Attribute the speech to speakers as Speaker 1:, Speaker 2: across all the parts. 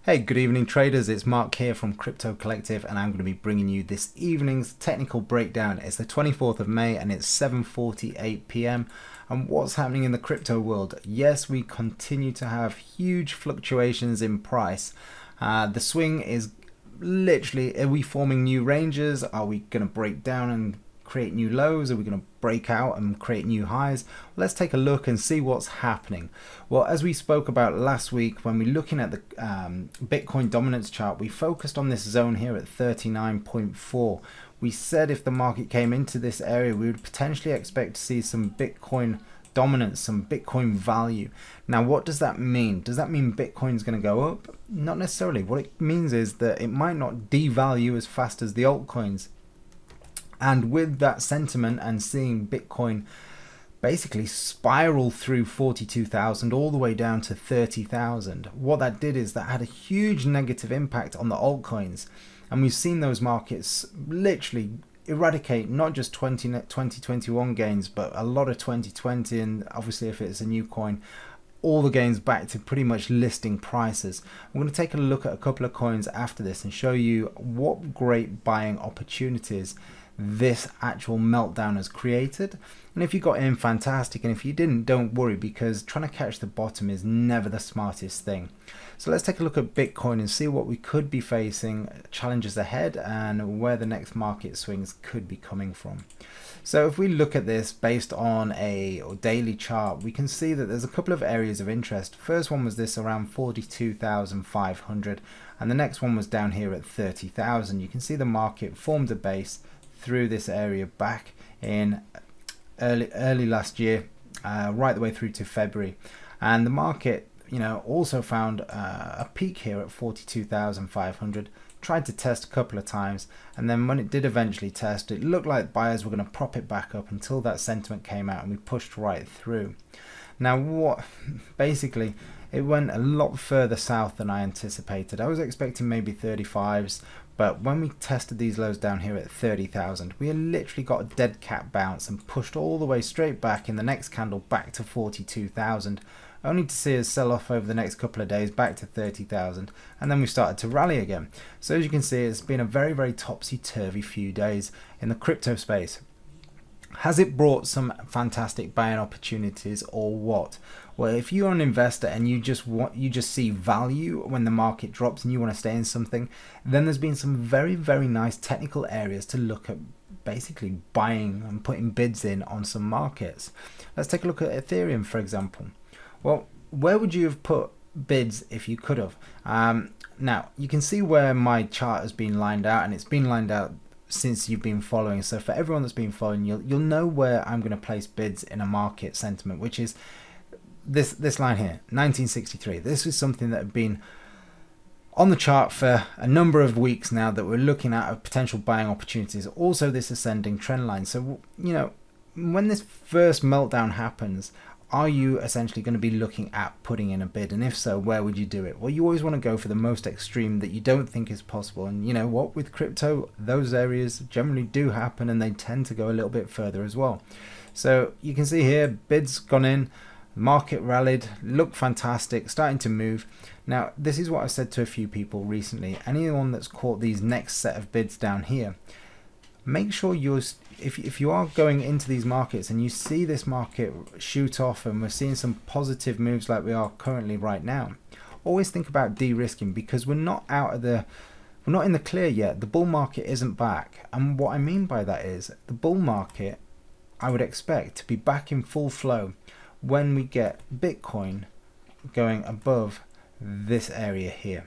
Speaker 1: Hey, good evening traders, it's Mark here from Crypto Collective and I'm going to be bringing you this evening's technical breakdown. It's the 24th of May and it's 7:48 p.m. and what's happening in the crypto world? Yes, we continue to have huge fluctuations in price. The swing is literally, are we forming new ranges? Are we going to break down and create new lows? Are we going to break out and create new highs? Let's take a look and see what's happening. Well, as we spoke about last week when we're looking at the Bitcoin dominance chart, we focused on this zone here at 39.4. We said if the market came into this area, we would potentially expect to see some Bitcoin dominance, some Bitcoin value. Now, what does that mean? Does that mean Bitcoin's going to go up? Not necessarily. What it means is that it might not devalue as fast as the altcoins. And with that sentiment and seeing Bitcoin basically spiral through 42,000 all the way down to 30,000, what that did is that had a huge negative impact on the altcoins. And we've seen those markets literally eradicate not just 2021 gains, but a lot of 2020, and obviously if it's a new coin, all the gains back to pretty much listing prices. I'm going to take a look at a couple of coins after this and show you what great buying opportunities this actual meltdown has created. And if you got in, fantastic, and if you didn't, don't worry, because trying to catch the bottom is never the smartest thing. So let's take a look at Bitcoin and see what we could be facing, challenges ahead, and where the next market swings could be coming from. So if we look at this based on a daily chart, we can see that there's a couple of areas of interest. First one was this around 42,500, and the next one was down here at 30,000. You can see the market formed a base through this area back in early last year, right the way through to February, and the market also found a peak here at 42,500, tried to test a couple of times, and then when it did eventually test, it looked like buyers were going to prop it back up until that sentiment came out and we pushed right through. Now basically it went a lot further south than I anticipated. I was expecting maybe 35s, but when we tested these lows down here at 30,000, we literally got a dead cat bounce and pushed all the way straight back in the next candle back to 42,000, only to see us sell off over the next couple of days back to 30,000, and then we started to rally again. So as you can see, it's been a very, very topsy-turvy few days in the crypto space. Has it brought some fantastic buying opportunities or what? Well, if you're an investor and you just see value when the market drops and you want to stay in something, then there's been some very, very nice technical areas to look at, basically buying and putting bids in on some markets. Let's take a look at Ethereum, for example. Well, where would you have put bids if you could have? Now, you can see where my chart has been lined out, and it's been lined out since you've been following. So for everyone that's been following, you'll know where I'm going to place bids in a market sentiment, which is this line here, 1963. This is something that had been on the chart for a number of weeks now that we're looking at potential buying opportunities. Also this ascending trend line. So when this first meltdown happens, are you essentially going to be looking at putting in a bid? And if so, where would you do it? Well, you always want to go for the most extreme that you don't think is possible. And you know what, with crypto, those areas generally do happen and they tend to go a little bit further as well. So you can see here, bids gone in, market rallied, looked fantastic, starting to move. Now, this is what I said to a few people recently. Anyone that's caught these next set of bids down here, make sure if you are going into these markets and you see this market shoot off and we're seeing some positive moves like we are currently right now, always think about de-risking, because we're not in the clear yet. The bull market isn't back, and what I mean by that is the bull market I would expect to be back in full flow when we get Bitcoin going above this area here.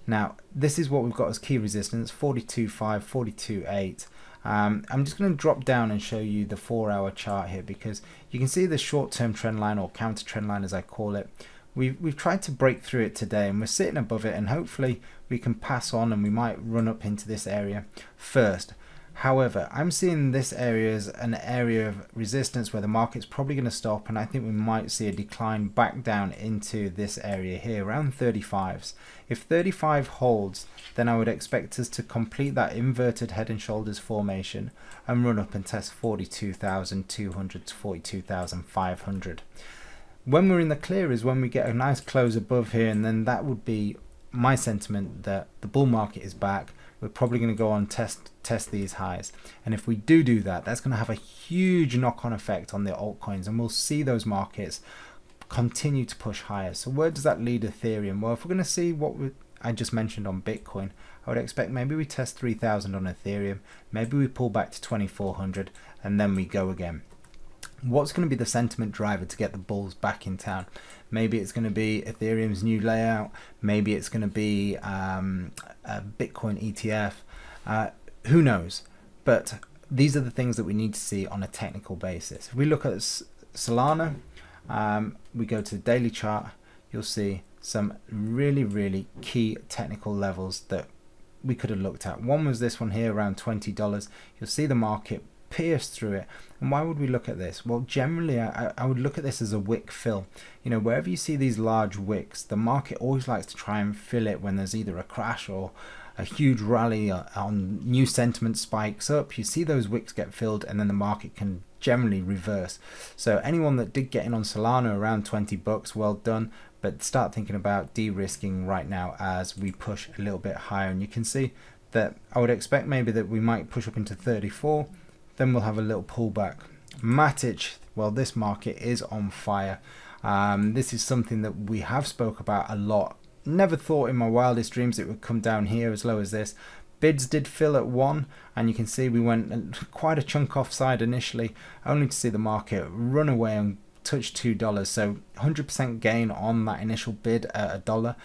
Speaker 1: Now, this is what we've got as key resistance, 42.5, 42.8. I'm just going to drop down and show you the 4-hour chart here, because you can see the short-term trend line, or counter trend line as I call it. We've tried to break through it today and we're sitting above it, and hopefully we can pass on and we might run up into this area first. However, I'm seeing this area as an area of resistance where the market's probably going to stop, and I think we might see a decline back down into this area here around 35s. If 35 holds, then I would expect us to complete that inverted head and shoulders formation and run up and test 42,200 to 42,500. When we're in the clear is when we get a nice close above here, and then that would be my sentiment that the bull market is back. We're probably going to go on test these highs, and if we do that, that's going to have a huge knock-on effect on the altcoins, and we'll see those markets continue to push higher. So where does that lead Ethereum? Well, if we're going to see what I just mentioned on Bitcoin, I would expect maybe we test 3,000 on Ethereum, maybe we pull back to 2,400, and then we go again. What's going to be the sentiment driver to get the bulls back in town? Maybe it's going to be Ethereum's new layout, maybe it's going to be a Bitcoin ETF, who knows? But these are the things that we need to see on a technical basis. If we look at Solana, we go to the daily chart, you'll see some really key technical levels that we could have looked at. One was this one here around $20. You'll see the market pierce through it. And why would we look at this? Well, generally I would look at this as a wick fill. You know, wherever you see these large wicks, the market always likes to try and fill it when there's either a crash or a huge rally on new sentiment spikes up. You see those wicks get filled, and then the market can generally reverse. So anyone that did get in on Solana around 20 bucks, well done, but start thinking about de-risking right now as we push a little bit higher. And you can see that I would expect maybe that we might push up into 34, then we'll have a little pullback. Matic, well, this market is on fire. This is something that we have spoke about a lot. Never thought in my wildest dreams it would come down here as low as this. Bids did fill at 1, and you can see we went quite a chunk offside initially, only to see the market run away and touch $2. So 100% gain on that initial bid at $1.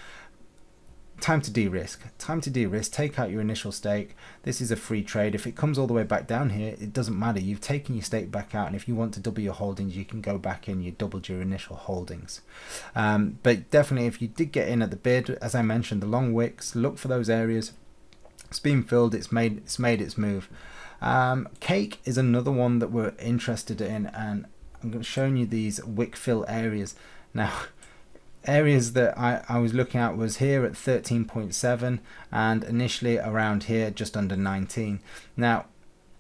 Speaker 1: Time to de-risk. Time to de-risk. Take out your initial stake. This is a free trade. If it comes all the way back down here, it doesn't matter. You've taken your stake back out, and if you want to double your holdings, you can go back in. You doubled your initial holdings. But definitely, if you did get in at the bid, as I mentioned, the long wicks, look for those areas. It's been filled. It's made its move. Cake is another one that we're interested in, and I'm going to show you these wick fill areas now. Areas that I was looking at was here at 13.7 and initially around here just under 19. Now,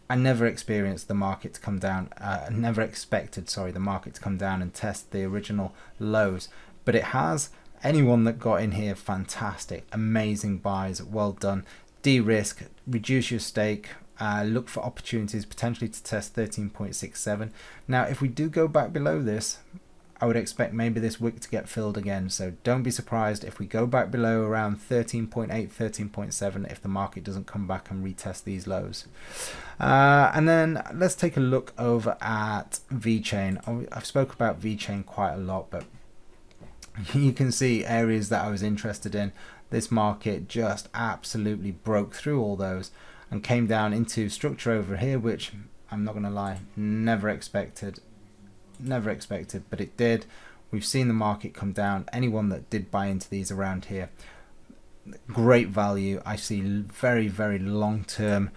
Speaker 1: I never experienced the market to come down, never expected, sorry, the market to come down and test the original lows, but it has. Anyone that got in here, fantastic, amazing buys, well done. De-risk, reduce your stake, look for opportunities potentially to test 13.67. Now, if we do go back below this, I would expect maybe this wick to get filled again, so don't be surprised if we go back below around 13.8, 13.7 if the market doesn't come back and retest these lows. And then let's take a look over at VeChain. I've spoke about VeChain quite a lot, but you can see areas that I was interested in. This market just absolutely broke through all those and came down into structure over here, which I'm not going to lie, never expected, but it did. We've seen the market come down. Anyone that did buy into these around here, great value. I see very long-term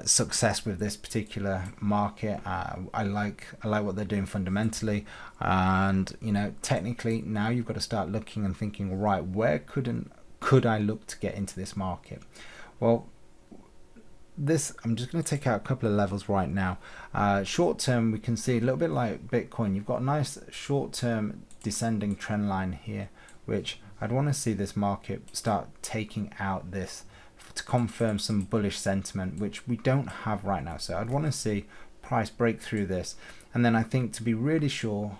Speaker 1: success with this particular market. I like what they're doing fundamentally, and you know, technically now you've got to start looking and thinking, right, where could I look to get into this market? Well, I'm just going to take out a couple of levels right now. Short term, we can see a little bit like Bitcoin. You've got a nice short term descending trend line here, which I'd want to see this market start taking out this to confirm some bullish sentiment, which we don't have right now. So I'd want to see price break through this, and then I think to be really sure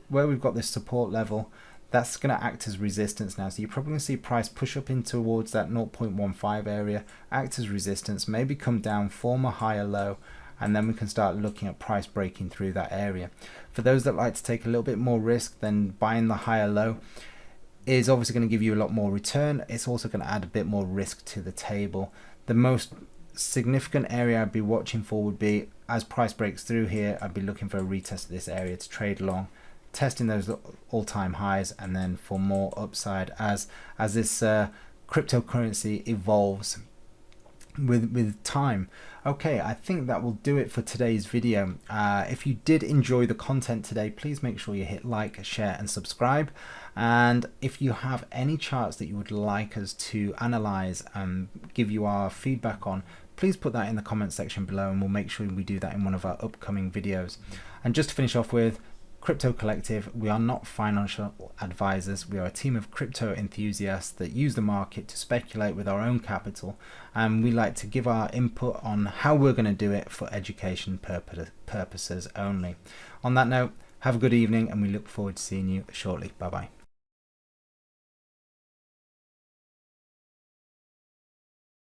Speaker 1: where we've got this support level, that's going to act as resistance now. So you're probably going to see price push up in towards that 0.15 area, act as resistance, maybe come down, form a higher low, and then we can start looking at price breaking through that area. For those that like to take a little bit more risk, then buying the higher low is obviously going to give you a lot more return. It's also going to add a bit more risk to the table. The most significant area I'd be watching for would be, as price breaks through here, I'd be looking for a retest of this area to trade long, testing those all-time highs, and then for more upside as this cryptocurrency evolves with time. Okay, I think that will do it for today's video. If you did enjoy the content today, please make sure you hit like, share and subscribe. And if you have any charts that you would like us to analyze and give you our feedback on, please put that in the comment section below, and we'll make sure we do that in one of our upcoming videos. And just to finish off with, Crypto Collective, we are not financial advisors. We are a team of crypto enthusiasts that use the market to speculate with our own capital, and we like to give our input on how we're going to do it for education purposes only. On that note, have a good evening, and we look forward to seeing you shortly. Bye bye.